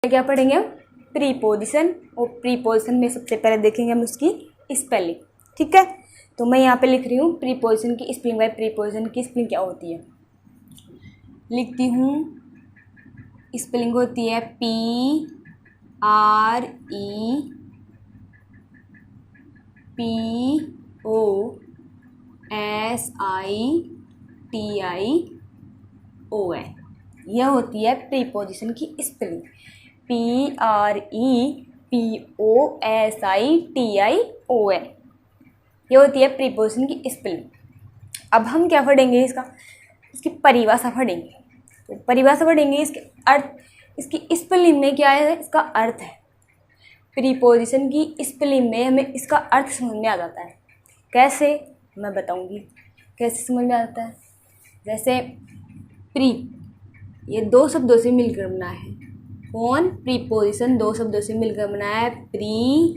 क्या पढ़ेंगे हम? प्रीपोजिशन। और प्रीपोजिशन में सबसे पहले देखेंगे हम उसकी स्पेलिंग। ठीक है, तो मैं यहाँ पे लिख रही हूँ प्रीपोजिशन की स्पेलिंग। बाय प्रीपोजिशन की स्पेलिंग क्या होती है, लिखती हूँ। स्पेलिंग होती है PREPOSITION। यह होती है प्रीपोजिशन की स्पेलिंग, PREPOSITION। ये होती है प्रीपोजिशन की स्पेलिंग। अब हम क्या पढ़ेंगे, इसकी परिभाषा पढ़ेंगे। तो परिभाषा पढ़ेंगे, इसके अर्थ, इसकी स्पेलिंग में क्या है, इसका अर्थ है। प्रीपोजिशन की स्पेलिंग में हमें इसका अर्थ समझ में आ जाता है। कैसे, मैं बताऊंगी कैसे समझ में आता है। जैसे प्री, ये दो शब्दों से मिलकर बना है। कौन? प्रीपोजिशन दो शब्दों से मिलकर बना है। Pre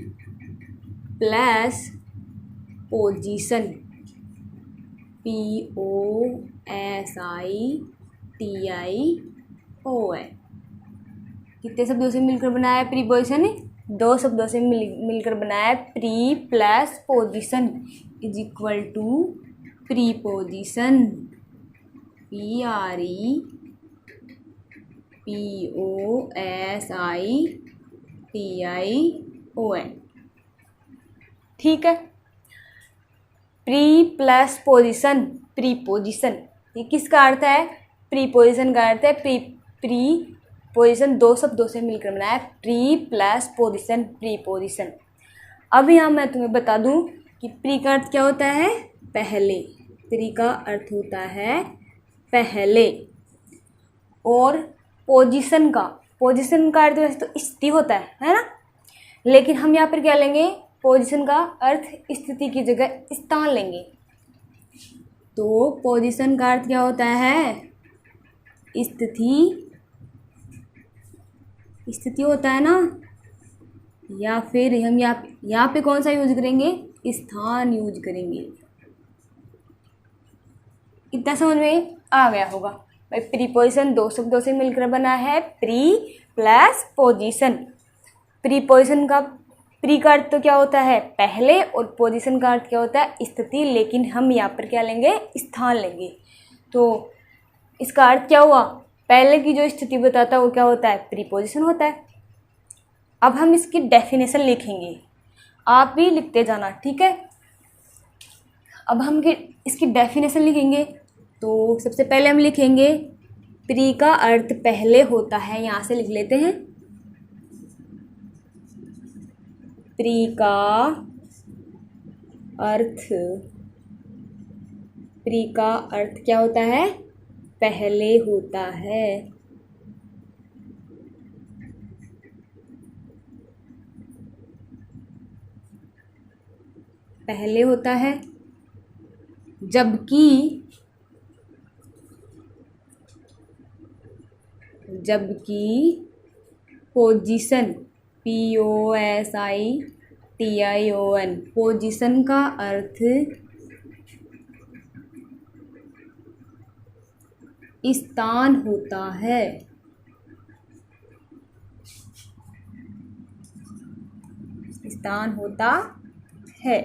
plus position, POSITION। कितने शब्दों से मिलकर बना है प्रीपोजिशन? दो शब्दों से मिलकर बना है। Pre plus position is equal to preposition, PREPOSITION। ठीक है, प्री प्लस पोजीशन, प्रीपोजिशन, ये किसका अर्थ है? प्रीपोजिशन का अर्थ है प्रीपोजिशन दो शब्दों से मिलकर बना है। Pre plus position, preposition. अब यहाँ मैं तुम्हें बता दूं कि प्री का अर्थ क्या होता है? पहले। प्री का अर्थ होता है पहले। और पोजीशन का अर्थ वैसे तो स्थिति होता है ना, लेकिन हम यहाँ पर क्या लेंगे? पोजीशन का अर्थ स्थिति की जगह स्थान लेंगे। तो पोजीशन का अर्थ क्या होता है? स्थिति होता है ना, या फिर हम यहाँ पे कौन सा यूज करेंगे? स्थान यूज करेंगे। इतना समझ में आ गया होगा भाई। प्रीपोजिशन दो शब्दों से मिलकर बना है। Pre plus position. प्रीपोजिशन का प्री का अर्थ तो क्या होता है? पहले। और पोजीशन का अर्थ क्या होता है? स्थिति। लेकिन हम यहाँ पर क्या लेंगे? स्थान लेंगे। तो इसका अर्थ क्या हुआ? पहले की जो स्थिति बताता है वो क्या होता है? प्रीपोजिशन होता है। अब हम इसकी डेफिनेशन लिखेंगे, आप भी लिखते जाना, ठीक है। अब हम इसकी डेफिनेशन लिखेंगे। तो सबसे पहले हम लिखेंगे प्री का अर्थ पहले होता है। यहाँ से लिख लेते हैं, प्री का अर्थ क्या होता है? पहले होता है। पहले होता है, जबकि पोजीशन, POSITION, पोजीशन का अर्थ स्थान होता है। स्थान होता है।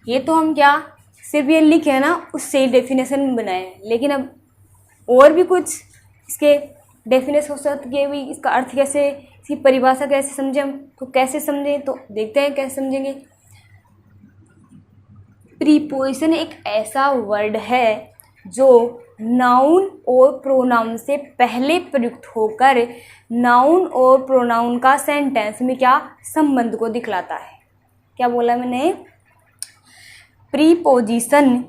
ये तो हम क्या सिर्फ ये लिखे है ना, उससे डेफिनेशन बनाए। लेकिन अब और भी कुछ इसके डेफिनेशन हो सकती है भी। इसका अर्थ कैसे, इसकी परिभाषा कैसे समझें हम, तो कैसे समझें, तो देखते हैं कैसे समझेंगे। प्रीपोजिशन एक ऐसा वर्ड है जो नाउन और प्रोनाउन से पहले प्रयुक्त होकर नाउन और प्रोनाउन का सेंटेंस में क्या संबंध को दिखलाता है। क्या बोला मैंने? प्रीपोजिशन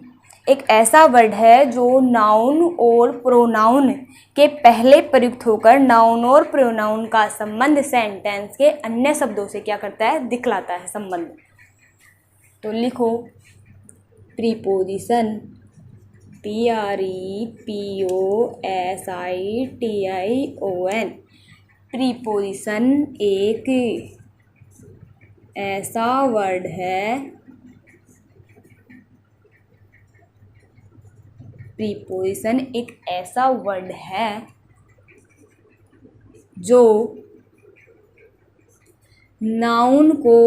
एक ऐसा वर्ड है जो नाउन और प्रोनाउन के पहले प्रयुक्त होकर नाउन और प्रोनाउन का संबंध सेंटेंस के अन्य शब्दों से क्या करता है? दिखलाता है संबंध। तो लिखो प्रीपोजिशन, PREPOSITION। प्रीपोजिशन एक ऐसा वर्ड है, प्रीपोजिशन एक ऐसा वर्ड है जो नाउन को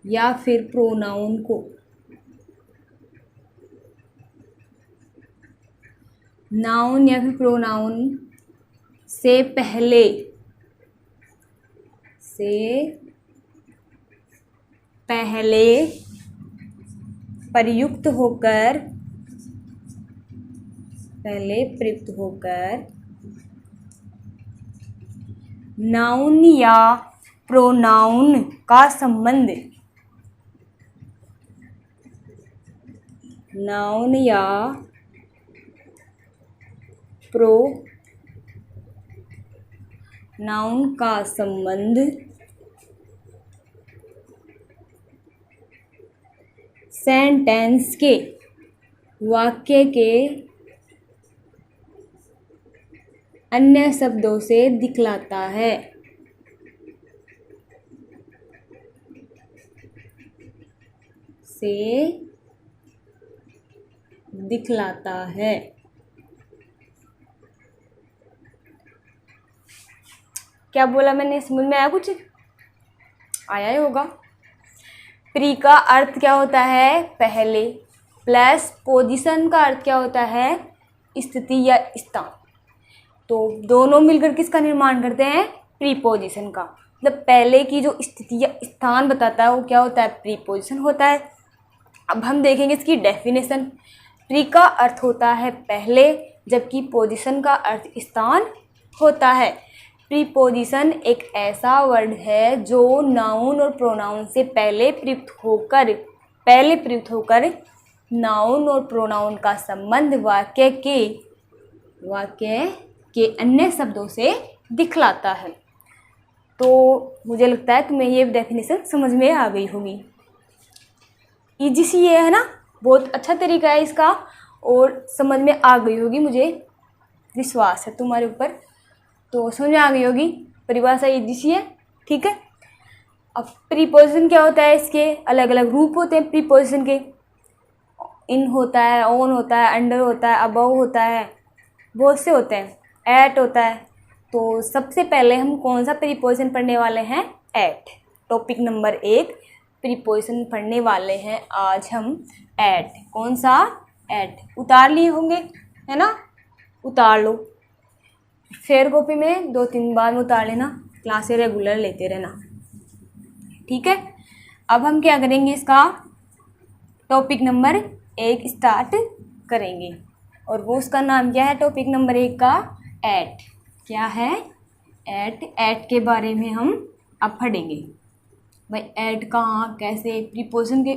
या फिर प्रोनाउन को नाउन या फिर प्रोनाउन से पहले प्रयुक्त होकर नाउन या प्रोनाउन का संबंध सेंटेंस के वाक्य के अन्य शब्दों से दिखलाता है। क्या बोला मैंने, समझ में आया? कुछ आया ही होगा। प्री का अर्थ क्या होता है? पहले, प्लस पोजीशन का अर्थ क्या होता है? स्थिति या स्थान। तो दोनों मिलकर किसका निर्माण करते हैं? प्रीपोजिशन का। मतलब पहले की जो स्थिति या स्थान बताता है वो क्या होता है? प्रीपोजिशन होता है। अब हम देखेंगे इसकी डेफिनेशन। प्री का अर्थ होता है पहले, जबकि पोजीशन का अर्थ स्थान होता है। प्रीपोजिशन एक ऐसा वर्ड है जो नाउन और प्रोनाउन से पहले प्रयुक्त होकर नाउन और प्रोनाउन का संबंध वाक्य के अन्य शब्दों से दिखलाता है। तो मुझे लगता है तुम्हें ये डेफिनेशन समझ में आ गई होगी। ईजी सी ये है ना, बहुत अच्छा तरीका है इसका और समझ में आ गई होगी, मुझे विश्वास है तुम्हारे ऊपर। तो समझ में आ गई होगी, परिभाषा ईजी सी है, ठीक है। अब प्रीपोजिशन क्या होता है? इसके अलग अलग रूप होते हैं प्रीपोजिशन के। इन होता है, ऑन होता है, अंडर होता है, अबव होता है, बहुत से होते हैं, एट होता है। तो सबसे पहले हम कौन सा प्रीपोजिशन पढ़ने वाले हैं? एट। टॉपिक नंबर 1 प्रीपोजिशन पढ़ने वाले हैं आज हम एट। कौन सा? एट। उतार लिए होंगे, है ना? उतार लो, फेयर कॉपी में 2-3 बार में उतार लेना, क्लासें रेगुलर लेते रहना, ठीक है। अब हम क्या करेंगे? इसका टॉपिक नंबर 1 स्टार्ट करेंगे और वो उसका नाम क्या है? टॉपिक नंबर 1 का एट। क्या है? एट। एट के बारे में हम अब पढ़ेंगे। भाई एट कहाँ, कैसे, प्रीपोजिशन के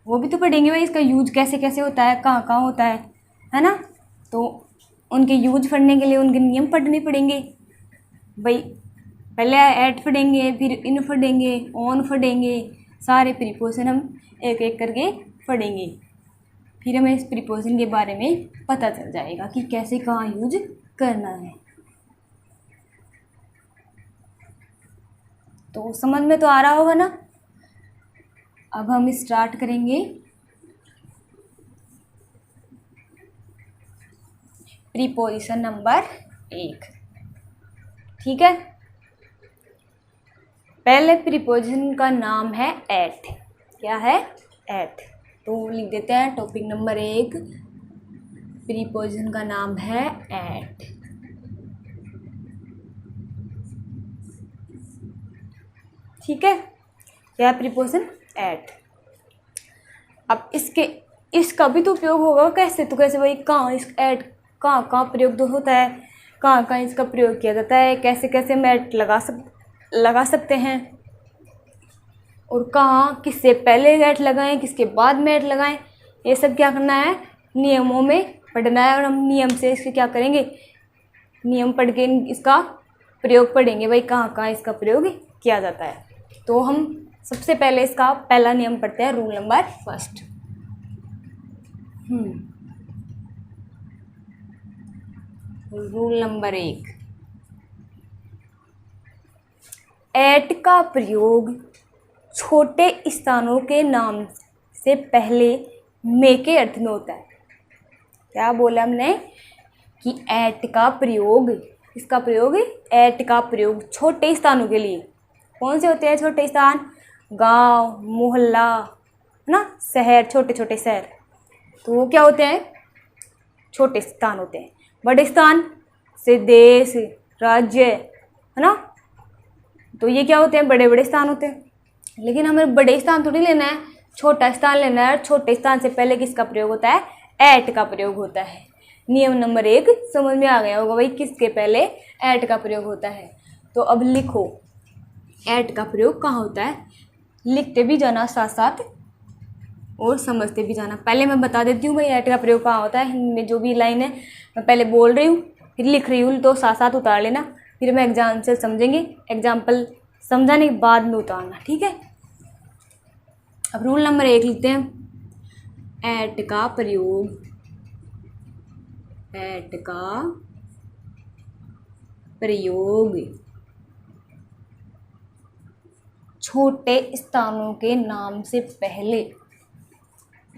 वो भी तो पढ़ेंगे भाई। इसका यूज कैसे कैसे होता है, कहाँ कहाँ होता है ना? तो उनके यूज पढ़ने के लिए उनके नियम पढ़ने पड़ेंगे भाई। पहले एट पढ़ेंगे, फिर इन पढ़ेंगे, ऑन पढ़ेंगे, सारे प्रीपोजिशन हम एक एक करके पढ़ेंगे। फिर हमें इस प्रीपोजिशन के बारे में पता चल जाएगा कि कैसे कहाँ यूज करना है। तो समझ में तो आ रहा होगा ना। अब हम स्टार्ट करेंगे प्रीपोजिशन नंबर 1, ठीक है। पहले प्रीपोजिशन का नाम है एट। क्या है? एट। तो लिख देते हैं टॉपिक नंबर 1 प्रीपोजिशन का नाम है एट, ठीक है। क्या प्रीपोजिशन? एट। अब इसका भी तो उपयोग होगा। कैसे? तो कैसे भाई, कहाँ इस एट कहाँ प्रयोग होता है, कहाँ कहाँ इसका प्रयोग किया जाता है, कैसे कैसे हम एट लगा सकते हैं और कहाँ किससे पहले एट लगाएं, किसके बाद में एट लगाएं, ये सब क्या करना है? नियमों में पढ़ना है। और हम नियम से इसके क्या करेंगे? नियम पढ़ के इसका प्रयोग पढ़ेंगे भाई, कहाँ कहाँ इसका प्रयोग किया जाता है। तो हम सबसे पहले इसका पहला नियम पढ़ते हैं, rule number 1। Rule number 1, at का प्रयोग छोटे स्थानों के नाम से पहले मे के अर्थ में होता है। क्या बोला हमने? कि एट का प्रयोग, इसका प्रयोग, एट का प्रयोग छोटे स्थानों के लिए, कौन से होते हैं छोटे स्थान? गांव, मोहल्ला, है ना, शहर, छोटे छोटे शहर, तो वो क्या होते हैं? छोटे स्थान होते हैं। बड़े स्थान से देश, राज्य, है ना, तो ये क्या होते हैं? बड़े बड़े स्थान होते हैं। लेकिन हमें बड़े स्थान थोड़ी लेना है, छोटा स्थान लेना है। छोटे स्थान से पहले किसका प्रयोग होता है? एट का प्रयोग होता है। नियम नंबर 1 समझ में आ गया होगा भाई, किसके पहले एट का प्रयोग होता है। तो अब लिखो एट का प्रयोग कहाँ होता है, लिखते भी जाना साथ साथ और समझते भी जाना। पहले मैं बता देती हूँ भाई एट का प्रयोग कहाँ होता है। इनमें जो भी लाइन है मैं पहले बोल रही हूँ, फिर लिख रही हूँ, तो साथ साथ उतार लेना, फिर मैं एग्जाम से समझेंगे, एग्जाम्पल समझाने के बाद में उतारना, ठीक है। अब रूल नंबर 1 लिखते हैं। एट का प्रयोग, एट का प्रयोग छोटे स्थानों के नाम से पहले,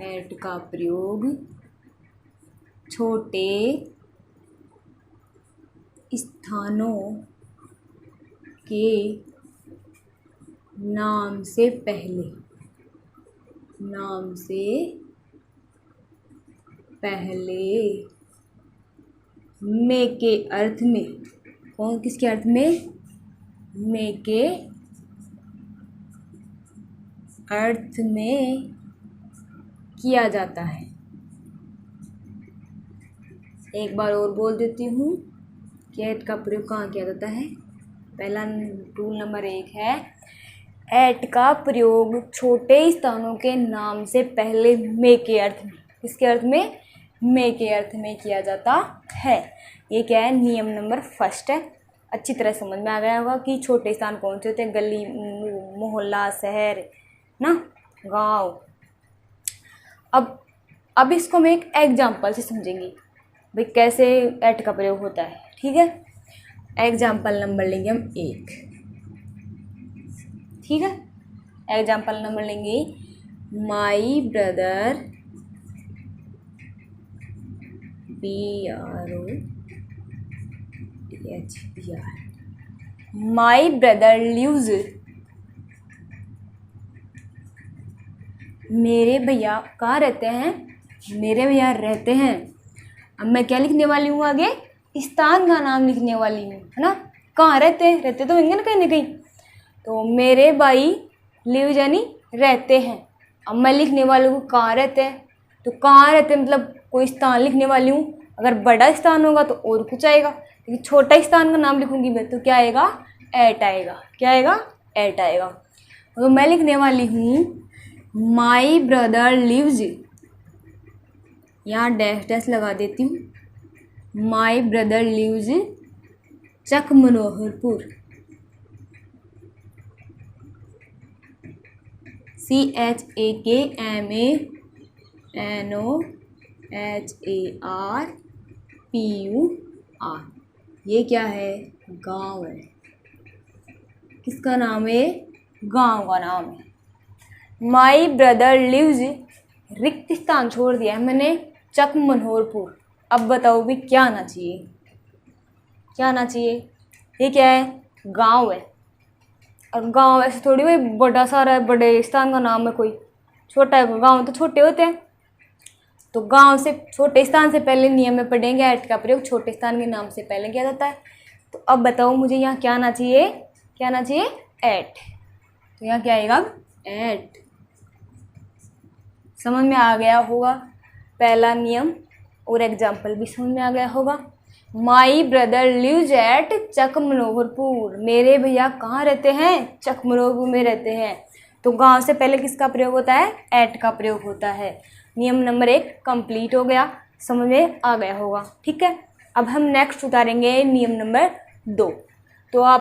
एट का प्रयोग छोटे स्थानों के नाम से पहले, नाम से पहले में के अर्थ में, कौन किसके अर्थ में? में के अर्थ में किया जाता है। एक बार और बोल देती हूँ कि एट का प्रयोग कहाँ किया जाता है। पहला रूल नंबर 1 है, एट का प्रयोग छोटे स्थानों के नाम से पहले में के अर्थ में, किसके अर्थ में? में के अर्थ में किया जाता है। ये क्या है? नियम नंबर 1 है। अच्छी तरह समझ में आ गया होगा कि छोटे स्थान कौन से होते हैं? गली, मोहल्ला, शहर ना, गांव। अब इसको मैं एक एग्जाम्पल से समझेंगे भाई कैसे एट का प्रयोग होता है, ठीक है। एग्जाम्पल नंबर लेंगे हम 1, ठीक है। एग्जाम्पल नंबर लेंगे, my brother, my brother lives, मेरे भैया कहाँ रहते हैं? मेरे भैया रहते हैं। अब मैं क्या लिखने वाली हूँ आगे? स्थान का नाम लिखने वाली हूँ, है ना। कहाँ रहते हैं? रहते तो होंगे ना कहीं ना कहीं। तो मेरे भाई लिव यानी रहते हैं। अब मैं लिखने वाली हूँ कहाँ रहते हैं, तो कहाँ रहते हैं मतलब कोई स्थान लिखने वाली हूँ। अगर बड़ा स्थान होगा तो और कुछ आएगा, लेकिन छोटा स्थान का नाम लिखूंगी मैं तो क्या आएगा? एट आएगा। क्या आएगा? एट आएगा। तो मैं लिखने वाली हूँ माई ब्रदर लिव्स, यहाँ डैश डैश लगा देती हूँ। My brother lives Chakmanoharpur, CHAKMANOHARPUR। ये क्या है? गांव है। किसका नाम है? गांव का नाम है। माई ब्रदर लिव्स, रिक्त स्थान छोड़ दिया है मैंने, चकमनोहरपुर। अब बताओ भी क्या आना चाहिए? क्या आना चाहिए? ये क्या है? गांव है। और गांव ऐसे थोड़ी भाई बड़ा सारा है, बड़े स्थान का नाम है कोई, छोटा है। गांव तो छोटे होते हैं। तो गांव से छोटे स्थान से पहले नियम में पढ़ेंगे एट का प्रयोग छोटे स्थान के नाम से पहले किया जाता है। तो अब बताओ मुझे यहाँ क्या आना चाहिए? क्या आना चाहिए? एट। तो यहाँ क्या आएगा? एट। समझ में आ गया होगा पहला नियम, और एग्जाम्पल भी समझ में आ गया होगा। माई ब्रदर लिव्स एट चकमनोहरपुर, मेरे भैया कहाँ रहते हैं? चकमनोहरपुर में रहते हैं। तो गांव से पहले किसका प्रयोग होता है? एट का प्रयोग होता है। नियम नंबर 1 कंप्लीट हो गया, समझ में आ गया होगा, ठीक है। अब हम नेक्स्ट उतारेंगे नियम नंबर 2। तो आप